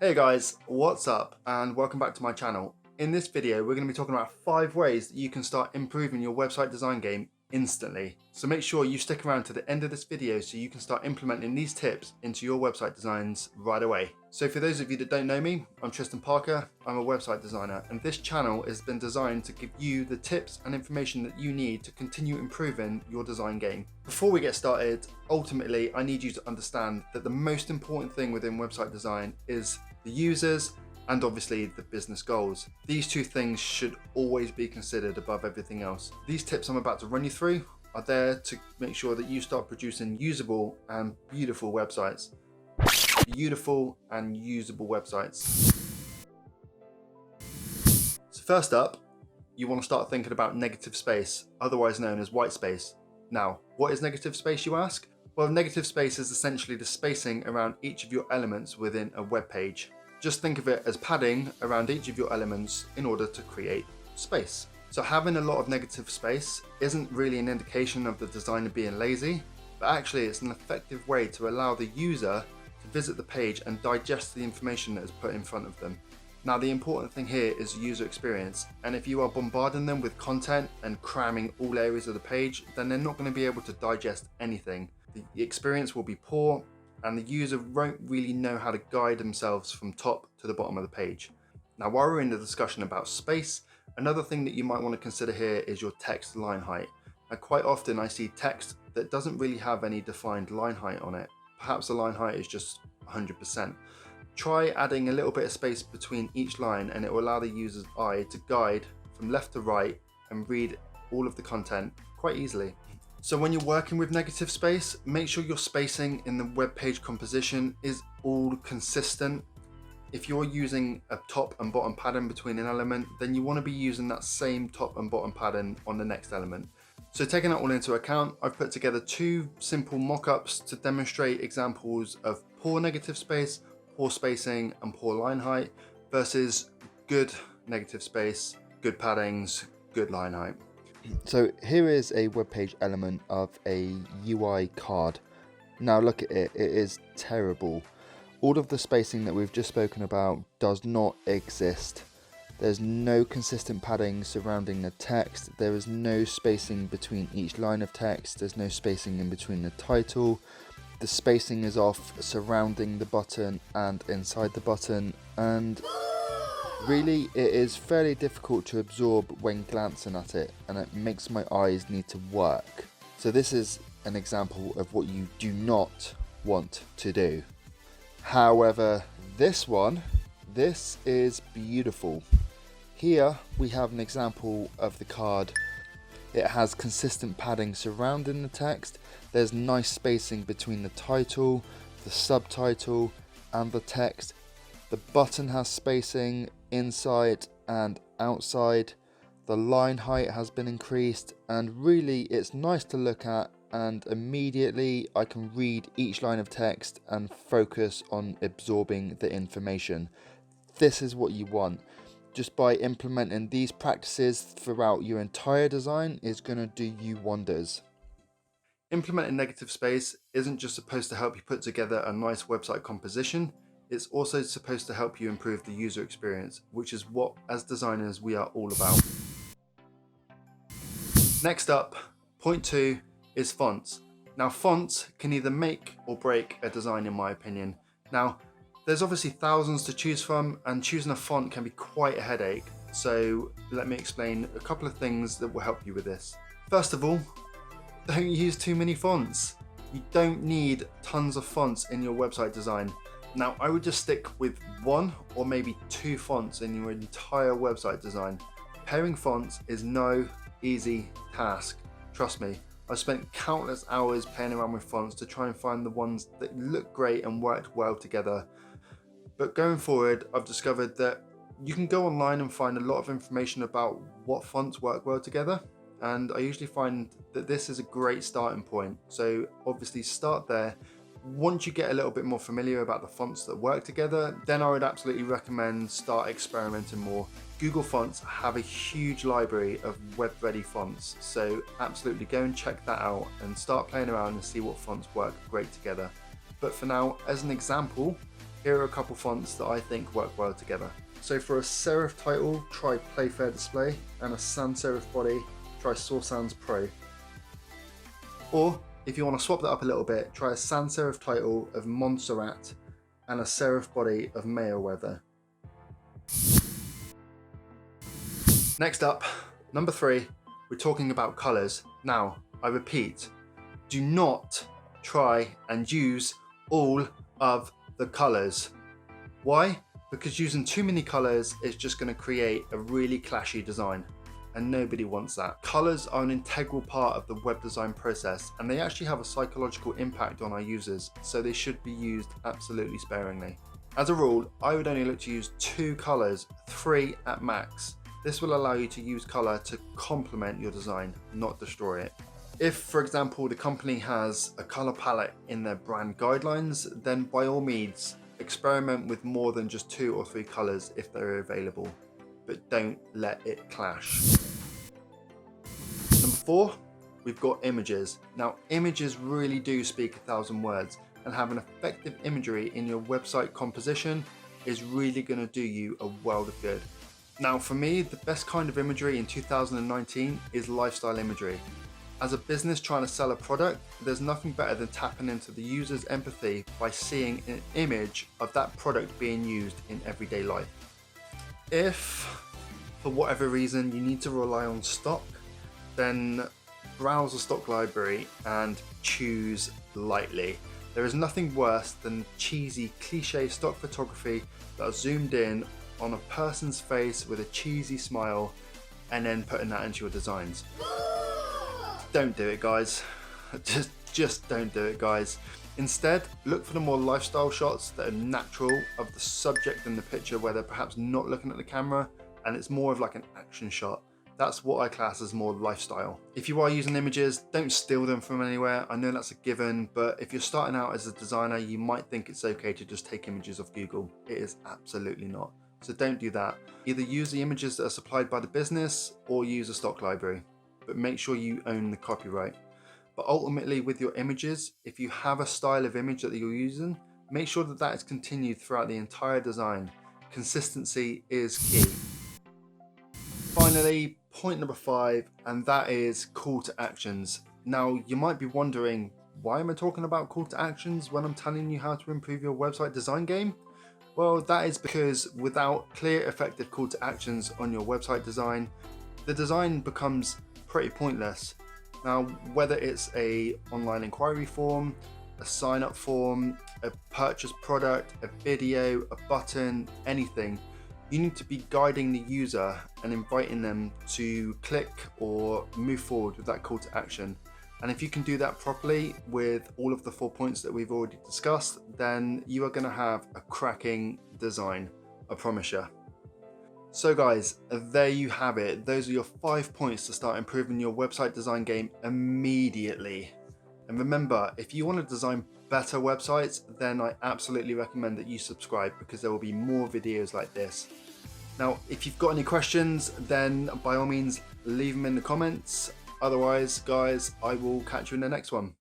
Hey guys, what's up and welcome back to my channel. In this video we're going to be talking about 5 ways that you can start improving your website design game instantly. So make sure you stick around to the end of this video so you can start implementing these tips into your website designs right away. So for those of you that don't know me, I'm Tristan Parker, I'm a website designer, and this channel has been designed to give you the tips and information that you need to continue improving your design game. Before we get started, ultimately I need you to understand that the most important thing within website design is the users and obviously the business goals. These two things should always be considered above everything else. These tips I'm about to run you through are there to make sure that you start producing usable and beautiful websites. Beautiful and usable websites. So first up, you want to start thinking about negative space, otherwise known as white space. Now, what is negative space, you ask? Well, negative space is essentially the spacing around each of your elements within a web page. Just think of it as padding around each of your elements in order to create space. So having a lot of negative space isn't really an indication of the designer being lazy, but actually it's an effective way to allow the user to visit the page and digest the information that is put in front of them. Now, the important thing here is user experience, and if you are bombarding them with content and cramming all areas of the page, then they're not going to be able to digest anything. The experience will be poor and the user won't really know how to guide themselves from top to the bottom of the page. Now, while we're in the discussion about space, another thing that you might want to consider here is your text line height. Now, quite often I see text that doesn't really have any defined line height on it. Perhaps the line height is just 100%. Try adding a little bit of space between each line and it will allow the user's eye to guide from left to right and read all of the content quite easily. So when you're working with negative space, make sure your spacing in the web page composition is all consistent. If you're using a top and bottom pattern between an element, then you want to be using that same top and bottom pattern on the next element. So taking that all into account, I've put together 2 simple mock-ups to demonstrate examples of poor negative space, poor spacing and poor line height versus good negative space, good paddings, good line height. So here is a web page element of a UI card. Now look at it, it is terrible. All of the spacing that we've just spoken about does not exist. There's no consistent padding surrounding the text, there is no spacing between each line of text, there's no spacing in between the title, the spacing is off surrounding the button and inside the button, and really it is fairly difficult to absorb when glancing at it, and it makes my eyes need to work. So this is an example of what you do not want to do. However, this is beautiful. Here we have an example of the card. It has consistent padding surrounding the text. There's nice spacing between the title, the subtitle and the text. The button has spacing inside and outside. The line height has been increased, and really it's nice to look at, and immediately I can read each line of text and focus on absorbing the information. This is what you want. Just by implementing these practices throughout your entire design is going to do you wonders. Implementing negative space isn't just supposed to help you put together a nice website composition, it's also supposed to help you improve the user experience, which is what, as designers, we are all about. Next up, point 2 is fonts. Now, fonts can either make or break a design, in my opinion. Now, there's obviously thousands to choose from, and choosing a font can be quite a headache. So let me explain a couple of things that will help you with this. First of all, don't use too many fonts. You don't need tons of fonts in your website design. Now, I would just stick with 1 or maybe 2 fonts in your entire website design. Pairing fonts is no easy task. Trust me, I've spent countless hours playing around with fonts to try and find the ones that look great and worked well together. But going forward, I've discovered that you can go online and find a lot of information about what fonts work well together. And I usually find that this is a great starting point. So obviously start there. Once you get a little bit more familiar about the fonts that work together, then I would absolutely recommend start experimenting more. Google Fonts have a huge library of web-ready fonts, so absolutely go and check that out and start playing around and see what fonts work great together. But for now, as an example, Here are a couple fonts that I think work well together. So for a serif title, try Playfair Display, and a sans serif body, try Sans Sans Pro. Or if you want to swap that up a little bit, try a sans serif title of Montserrat and a serif body of Mayweather. Next up, number 3, we're talking about colours. Now, I repeat, do not try and use all of the colours. Why? Because using too many colours is just going to create a really clashy design, and nobody wants that. Colours are an integral part of the web design process, and they actually have a psychological impact on our users, so they should be used absolutely sparingly. As a rule, I would only look to use 2 colours, 3 at max. This will allow you to use colour to complement your design, not destroy it. If, for example, the company has a colour palette in their brand guidelines, then by all means, experiment with more than just 2 or 3 colours if they're available, but don't let it clash. Number 4, we've got images. Now, images really do speak 1,000 words, and having effective imagery in your website composition is really going to do you a world of good. Now, for me, the best kind of imagery in 2019 is lifestyle imagery. As a business trying to sell a product, there's nothing better than tapping into the user's empathy by seeing an image of that product being used in everyday life. If, for whatever reason, you need to rely on stock, then browse the stock library and choose lightly. There is nothing worse than cheesy, cliche stock photography that are zoomed in on a person's face with a cheesy smile and then putting that into your designs. Don't do it, guys. Just don't do it, guys. Instead, look for the more lifestyle shots that are natural of the subject in the picture, where they're perhaps not looking at the camera and it's more of like an action shot. That's what I class as more lifestyle. If you are using images, don't steal them from anywhere. I know that's a given, but if you're starting out as a designer, you might think it's okay to just take images off Google. It is absolutely not. So don't do that. Either use the images that are supplied by the business or use a stock library, but make sure you own the copyright. But ultimately, with your images, if you have a style of image that you're using, make sure that that is continued throughout the entire design. Consistency is key. Finally, point number 5, and that is call to actions. Now, you might be wondering, why am I talking about call to actions when I'm telling you how to improve your website design game? Well, that is because without clear, effective call to actions on your website design, the design becomes pretty pointless. Now, whether it's a online inquiry form, a sign up form, a purchase product, a video, a button, anything, you need to be guiding the user and inviting them to click or move forward with that call to action. And if you can do that properly with all of the 4 points that we've already discussed, then you are going to have a cracking design, I promise you. So guys, there you have it. Those are your 5 points to start improving your website design game immediately. And remember, if you want to design better websites, then I absolutely recommend that you subscribe, because there will be more videos like this. Now, if you've got any questions, then by all means, leave them in the comments. Otherwise, guys, I will catch you in the next one.